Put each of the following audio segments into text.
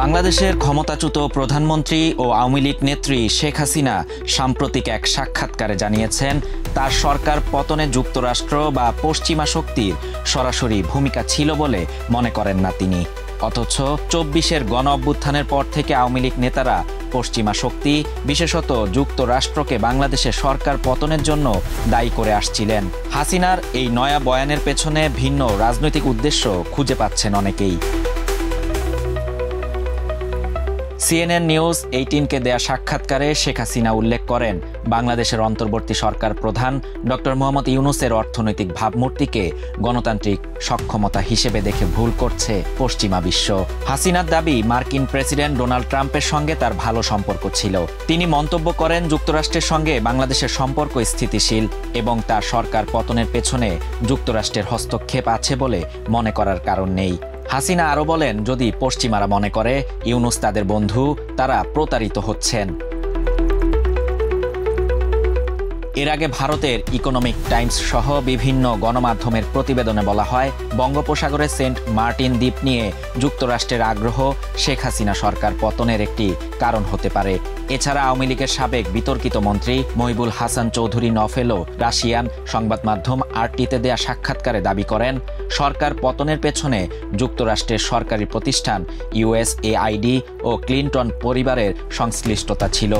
বাংলাদেশের ক্ষমতাচ্যুত প্রধানমন্ত্রী ও আওয়ামী লীগ নেত্রী শেখ হাসিনা সাম্প্রতিক এক সাক্ষাৎকারে জানিয়েছেন, তার সরকার পতনে যুক্তরাষ্ট্র বা পশ্চিমা শক্তির সরাসরি ভূমিকা ছিল বলে মনে করেন না তিনি। অথচ ২৪-এর গণ অভ্যুত্থানের পর থেকে আওয়ামী লীগ নেতারা পশ্চিমা শক্তি, বিশেষত যুক্তরাষ্ট্রকে বাংলাদেশের সরকার পতনের জন্য দায়ী করে আসছিলেন। হাসিনার এই নয়া বয়ানের পেছনে ভিন্ন রাজনৈতিক উদ্দেশ্য খুঁজে পাচ্ছেন অনেকেই। CNN নিউজ 18-কে দেয়া সাক্ষাৎকারে শেখ হাসিনা উল্লেখ করেন, বাংলাদেশের অন্তর্বর্তী সরকার প্রধান ডক্টর মোহাম্মদ ইউনূসের অর্থনৈতিক ভাবমূর্তিকে গণতান্ত্রিক সক্ষমতা হিসেবে দেখে ভুল করছে পশ্চিমা বিশ্ব। হাসিনার দাবি, মার্কিন প্রেসিডেন্ট ডোনাল্ড ট্রাম্পের সঙ্গে তার ভালো সম্পর্ক ছিল। তিনি মন্তব্য করেন, যুক্তরাষ্ট্রের সঙ্গে বাংলাদেশের সম্পর্ক স্থিতিশীল এবং তার সরকার পতনের পেছনে যুক্তরাষ্ট্রের হস্তক্ষেপ আছে বলে মনে করার কারণ নেই। হাসিনা আরও বলেন, যদি পশ্চিমারা মনে করে ইউনূস তাদের বন্ধু, তারা প্রতারিত হচ্ছেন। এর আগে ভারতের ইকোনমিক টাইমস সহ বিভিন্ন গণমাধ্যমের প্রতিবেদনে বলা হয়, বঙ্গোপসাগরে সেন্ট মার্টিন দ্বীপ নিয়ে যুক্তরাষ্ট্রের আগ্রহ শেখ হাসিনা সরকার পতনের একটি কারণ হতে পারে। এছাড়া আওয়ামী লীগের সাবেক বিতর্কিত মন্ত্রী মহিবুল হাসান চৌধুরী নফেলও রাশিয়ান সংবাদ মাধ্যম RT-তে দেয়া সাক্ষাৎকারে দাবি করেন, সরকার পতনের পেছনে যুক্তরাষ্ট্রের সরকারি প্রতিষ্ঠান USAID ও ক্লিনটন পরিবারের সংশ্লিষ্টতা ছিল।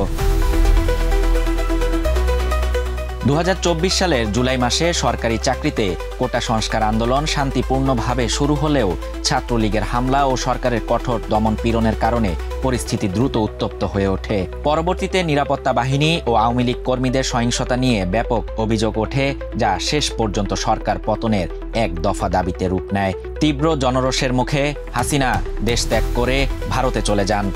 ২০২৪ সালের জুলাই মাসে সরকারি চাকরিতে কোটা সংস্কার আন্দোলন শান্তিপূর্ণভাবে শুরু হলেও ছাত্রলীগের হামলা ও সরকারের কঠোর দমন পীড়নের কারণে পরিস্থিতি দ্রুত উত্তপ্ত হয়ে ওঠে। পরবর্তীতে নিরাপত্তা বাহিনী ও আওয়ামী লীগ কর্মীদের সহিংসতা নিয়ে ব্যাপক অভিযোগ ওঠে, যা শেষ পর্যন্ত সরকার পতনের এক দফা দাবিতে রূপ নেয়। তীব্র জনরোষের মুখে হাসিনা দেশ ত্যাগ করে ভারতে চলে যান।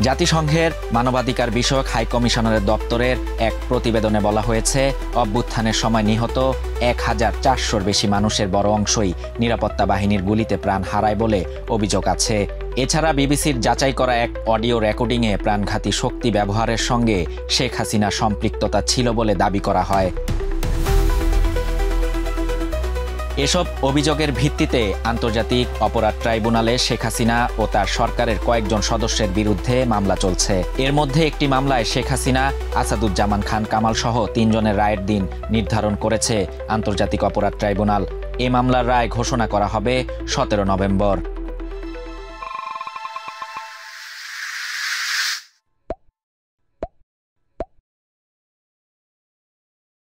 জাতিসংঘের মানবাধিকার বিষয়ক হাই কমিশনারের দপ্তরের এক প্রতিবেদনে বলা হয়েছে, অভ্যুত্থানের সময় নিহত ১,৪০০-র বেশি মানুষের বড় অংশই নিরাপত্তা বাহিনীর গুলিতে প্রাণ হারায় বলে অভিযোগ আছে। এছাড়া বিবিসির যাচাই করা এক অডিও রেকর্ডিংয়ে প্রাণঘাতী শক্তি ব্যবহারের সঙ্গে শেখ হাসিনার সম্পৃক্ততা ছিল বলে দাবি করা হয়। এসব অভিযোগের ভিত্তিতে আন্তর্জাতিক অপরাধ ট্রাইব্যুনালে শেখ হাসিনা ও তার সরকারের কয়েকজন সদস্যের বিরুদ্ধে মামলা চলছে। এর মধ্যে একটি মামলায় শেখ হাসিনা, আসাদুজ্জামান খান কামাল সহ ৩ জনের রায়ের দিন নির্ধারণ করেছে আন্তর্জাতিক অপরাধ ট্রাইব্যুনাল। এ মামলার রায় ঘোষণা করা হবে ১৭ নভেম্বর।